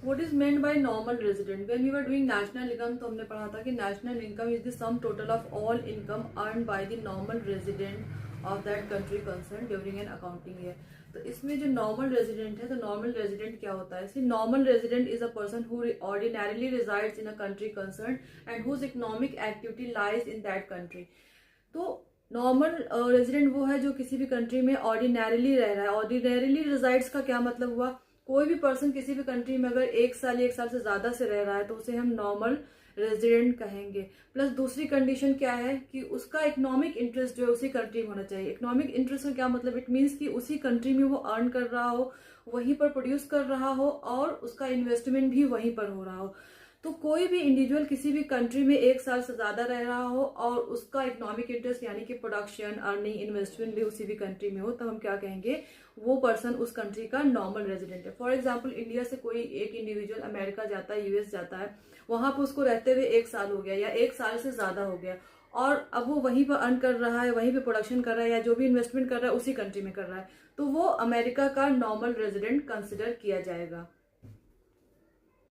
What is meant by normal resident? When we were doing national income तो हमने पढ़ा था कि national income is the sum total of all income earn by the normal resident of that country concern during an accounting year. तो इसमें जो normal resident है, तो नॉर्मल रेजिडेंट क्या होता है? See, normal resident is a person who ordinarily resides in a country concerned and whose economic activity lies in that country. तो normal resident वो है जो किसी भी कंट्री में ऑर्डिनरीली रह रहा है। ऑर्डिनरीली रिजाइड्स का क्या मतलब हुआ? कोई भी पर्सन किसी भी कंट्री में अगर 1 साल या 1 साल से ज्यादा से रह रहा है तो उसे हम नॉर्मल रेजिडेंट कहेंगे। प्लस दूसरी कंडीशन क्या है कि उसका इकोनॉमिक इंटरेस्ट जो है उसी कंट्री में होना चाहिए। इकोनॉमिक इंटरेस्ट का क्या मतलब? इट मीन्स कि उसी कंट्री में वो अर्न कर रहा हो, वहीं पर प्रोड्यूस कर रहा हो और उसका इन्वेस्टमेंट भी वहीं पर हो रहा हो। तो कोई भी इंडिविजुअल किसी भी कंट्री में 1 साल से ज्यादा रह रहा हो और उसका इकोनॉमिक इंटरेस्ट यानी कि प्रोडक्शन, अर्निंग, इन्वेस्टमेंट भी उसी भी कंट्री में हो, तो हम क्या कहेंगे? वो पर्सन उस कंट्री का नॉर्मल रेजिडेंट है। फॉर एग्जाम्पल, इंडिया से कोई एक इंडिविजुअल अमेरिका जाता है, यूएस जाता है, वहां पर उसको रहते हुए 1 साल हो गया या 1 साल से ज्यादा हो गया और अब वो वहीं पर अर्न कर रहा है, वहीं पे प्रोडक्शन कर रहा है या जो भी इन्वेस्टमेंट कर रहा है उसी कंट्री में कर रहा है, तो वो अमेरिका का नॉर्मल रेजिडेंट कंसिडर किया जाएगा।